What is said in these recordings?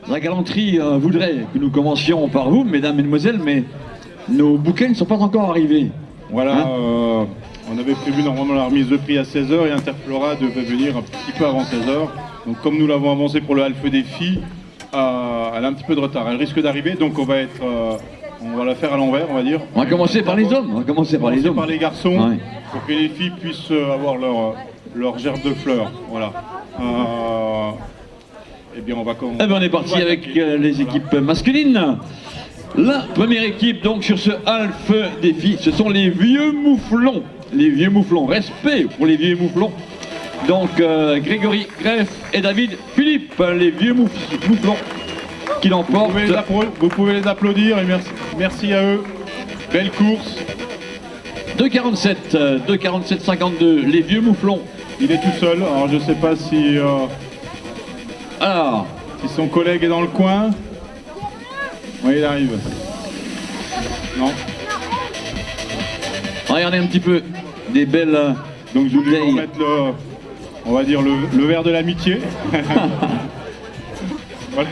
La galanterie voudrait que nous commencions par vous, mesdames, mesdemoiselles, mais nos bouquets ne sont pas encore arrivés. Voilà, Hein on avait prévu normalement la remise de prix à 16h et Interflora devait venir un petit peu avant 16h. Donc comme nous l'avons avancé pour le Half Défi, elle a un petit peu de retard. Elle risque d'arriver, donc on va la faire à l'envers, on va dire. On va commencer par les hommes. On va commencer par les hommes. Par les garçons, Ouais. pour que les filles puissent avoir leur gerbe de fleurs. Voilà. Eh bien, on va commencer. Eh ben, on est parti avec les équipes masculines. La première équipe donc sur ce Half Défi, ce sont les vieux mouflons. Les vieux mouflons, respect pour les vieux mouflons. Donc Grégory, Greff et David Philippe, les vieux mouflons qui l'emportent. Vous pouvez les applaudir et merci à eux. Belle course. 2,47,52, les vieux mouflons. Il est tout seul, alors je sais pas si Alors, son collègue est dans le coin. Oui, il arrive. Non. regardez un petit peu des belles. Donc je vais bouteilles. mettre on va dire le verre de l'amitié. Voilà,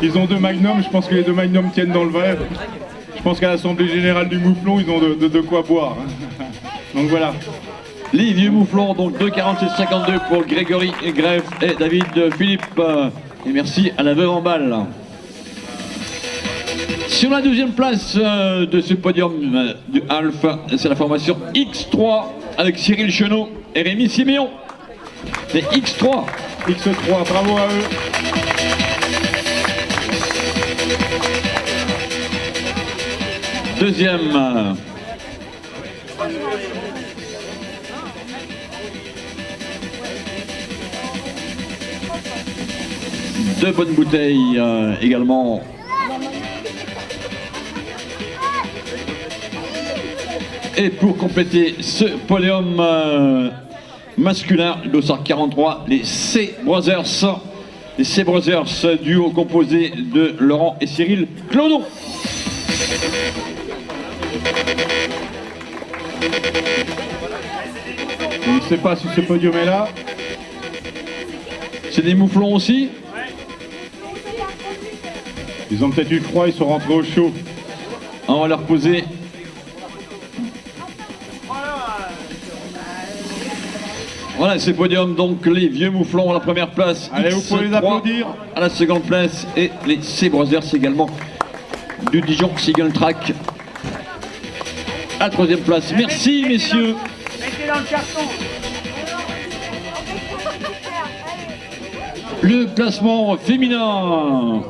ils ont 2 magnums, je pense que les 2 magnums tiennent dans le verre. Je pense qu'à l'Assemblée Générale du Mouflon, ils ont de quoi boire. Donc voilà. Les vieux mouflons, donc 2,47,52 pour Grégory et Greff et David Philippe. Et merci à la veuve en balle. Sur la deuxième place de ce podium du Half, c'est la formation X3 avec Cyril Chenot et Rémi Siméon. C'est X3. X3, bravo à eux. Deuxième. Deux bonnes bouteilles également. Et pour compléter ce podium masculin, le dossard 43, les C Brothers. Les C Brothers, duo composé de Laurent et Cyril Clodon. Je ne sais pas si ce podium est là. C'est des mouflons aussi? Ils ont peut-être eu froid, ils sont rentrés au chaud. On va leur poser. Voilà ce podium, donc les vieux mouflons à la première place. Allez, vous pouvez les applaudir. À la seconde place et les C Brothers également du Dijon Single Track à la troisième place. Merci messieurs. Mettez dans le carton. Le classement féminin.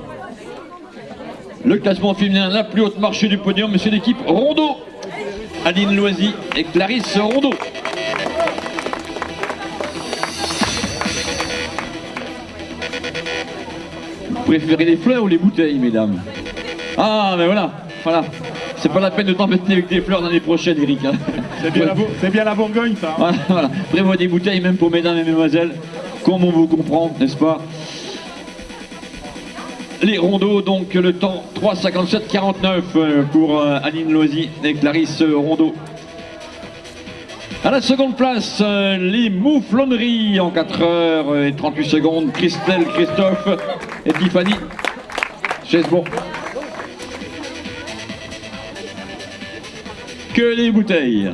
Le classement féminin, la plus haute marche du podium, c'est l'équipe Rondeau. Aline Loisy et Clarisse Rondeau. Vous préférez les fleurs ou les bouteilles, mesdames? Ah, mais voilà. C'est pas la peine de t'embêter avec des fleurs l'année prochaine, Eric. Hein. C'est bien la Bourgogne, ça. Hein. Voilà. Prévois des bouteilles même pour mesdames et mesdemoiselles, comme on vous comprend, n'est-ce pas? Les rondeaux, donc le temps 3,57,49 pour Aline Loisy et Clarisse Rondeau. À la seconde place, les mouflonneries en 4h38, Christelle, Christophe et Tiffany Chesbon. Que les bouteilles.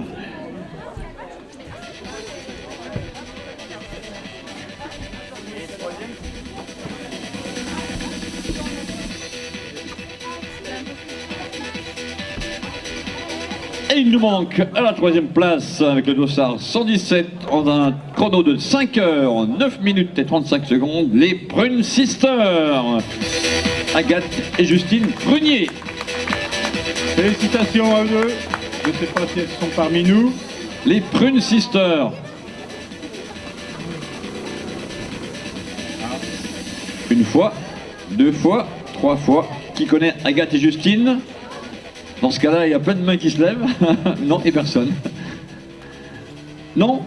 Et il nous manque à la troisième place avec le dossard 117 en un chrono de 5h, 9 minutes et 35 secondes, les Prune Sisters, Agathe et Justine Prunier. Félicitations à eux. Je ne sais pas si elles sont parmi nous. Les Prune Sisters. Une fois, deux fois, trois fois. Qui connaît Agathe et Justine? Dans ce cas-là, il y a plein de mains qui se lèvent. Non, et personne. Non?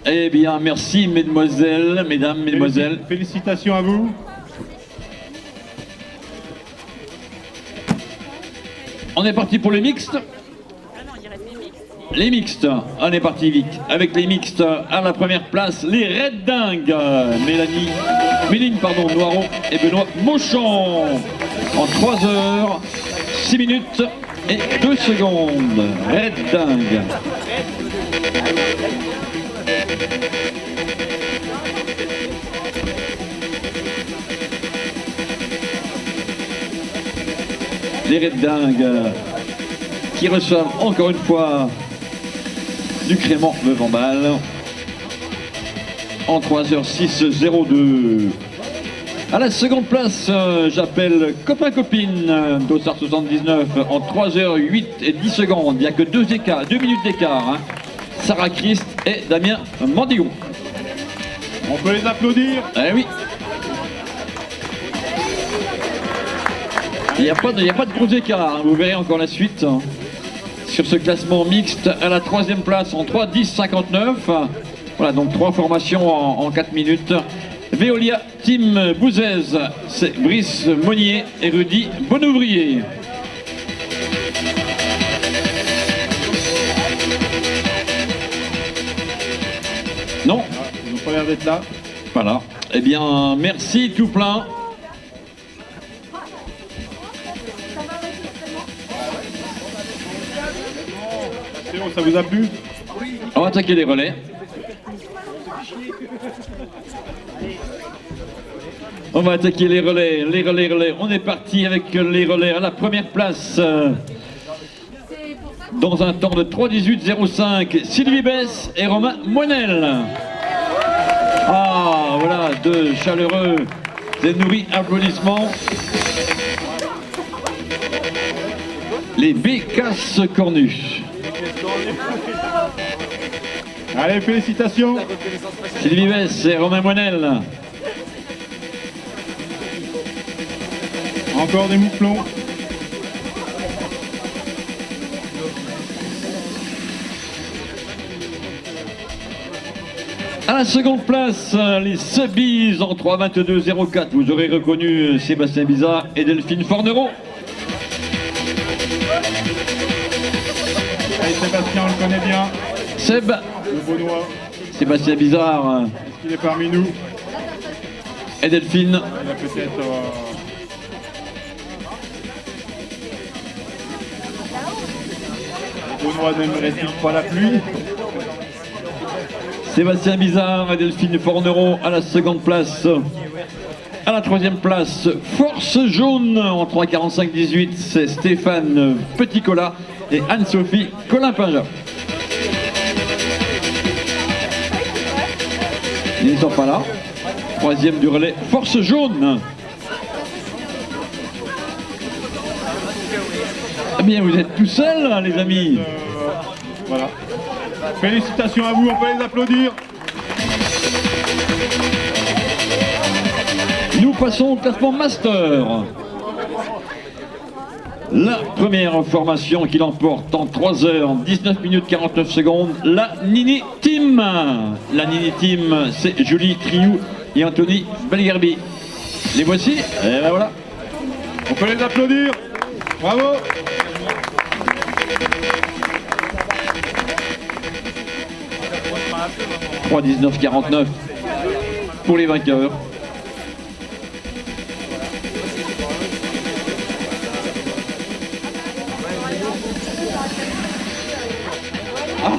Eh bien, merci, mesdemoiselles, mesdames, mesdemoiselles. Félicitations à vous. On est parti pour les mixtes. Les mixtes, on est parti vite. Avec les mixtes, à la première place, les Red Dingues. Mélanie Méline, pardon, Noiron et Benoît Mauchamp. En 3 heures, 6 minutes et 2 secondes. Red dingue. Les Red dingues qui reçoivent encore une fois du Crémant Meuvambal en 3h06.02. À la seconde place, j'appelle Copain Copine d'Ossard 79 en 3h08 et 10 secondes. Il n'y a que 2 minutes d'écart. Hein. Sarah Christ et Damien Mandillon. On peut les applaudir. Eh oui. Il n'y a pas de gros écart. Hein. Vous verrez encore la suite. Hein. Sur ce classement mixte à la 3e place en 3-10-59. Voilà, donc 3 formations en 4 minutes. Veolia Team Bouzez, c'est Brice Monnier et Rudy Bonouvrier. Non, ils n'ont pas l'air d'être là. Voilà. Eh bien, merci tout plein. Ça vous a plu? On va attaquer les relais. On va attaquer les relais. On est parti avec les relais à la première place. Dans un temps de 3:18.05, Sylvie Bess et Romain Moinel. Ah, voilà, de chaleureux et nourris applaudissements. Les Bécasses cornues. Allez, félicitations. Sylvie Bess et Romain Moinel. Encore des mouflons. À la seconde place, les Subbies en 3:22.04. Vous aurez reconnu Sébastien Bizarre et Delphine Fornereau. Allez, Sébastien, on le connaît bien. Seb. Le Beaunois. Sébastien Bizarre. Est-ce qu'il est parmi nous? Et Delphine. Il a peut-être... Le Beaunois n'aimerait-il pas la pluie? Sébastien Bizarre et Delphine Fornereau à la seconde place. À la 3e place, Force Jaune en 3:45.18. C'est Stéphane Petit-Colas et Anne-Sophie Colin-Pinja. Ils ne sont pas là. 3e du relais, Force Jaune. Eh bien, vous êtes tout seuls, hein, les amis. Voilà. Félicitations à vous, on peut les applaudir. Nous passons au classement Master. La première formation qui l'emporte en 3h19:49, la Nini Team. La Nini Team, c'est Julie Triou et Anthony Belgarbi. Les voici, et ben voilà. On peut les applaudir. Bravo. « 3:19.49 pour les vainqueurs. Ah.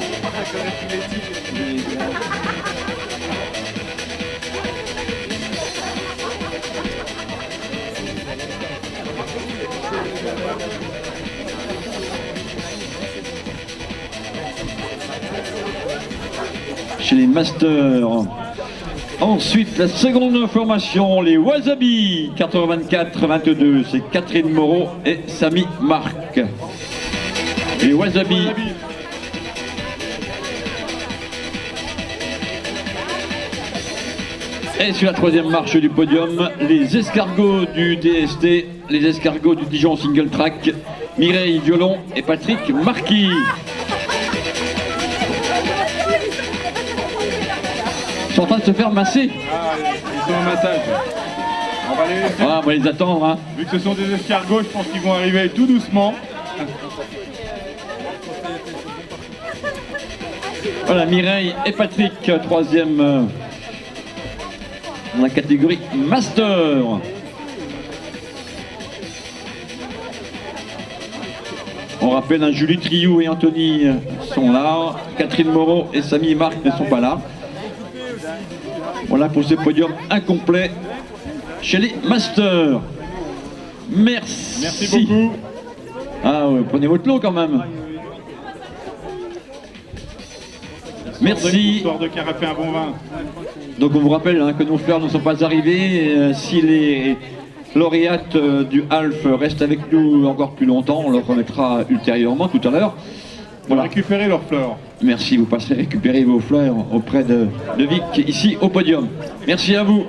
Chez les Masters. Ensuite, la seconde formation, les Wasabi, 4h24.22, c'est Catherine Moreau et Samy Marc. Les Wasabi. Et sur la 3e marche du podium, les escargots du DST, les escargots du Dijon Single Track, Mireille Violon et Patrick Marquis. Ils sont en train de se faire masser. Ah, ils sont en massage. On va les laisser. Ah, on va les attendre. Hein. Vu que ce sont des escargots, je pense qu'ils vont arriver tout doucement. Voilà, Mireille et Patrick, 3e dans la catégorie Master. On rappelle, Julie Triou et Anthony sont là, Catherine Moreau et Samy Marc ne sont pas là. Voilà pour ce podium incomplet chez les Masters. Merci. Merci beaucoup. Ah ouais, prenez votre lot quand même. Merci. Histoire de carafer un bon vin. Donc on vous rappelle que nos fleurs ne sont pas arrivées. Si les lauréates du Half restent avec nous encore plus longtemps, on leur remettra ultérieurement tout à l'heure. Voilà. Récupérer leurs fleurs. Merci, vous passerez récupérer vos fleurs auprès de Vic ici au podium. Merci à vous.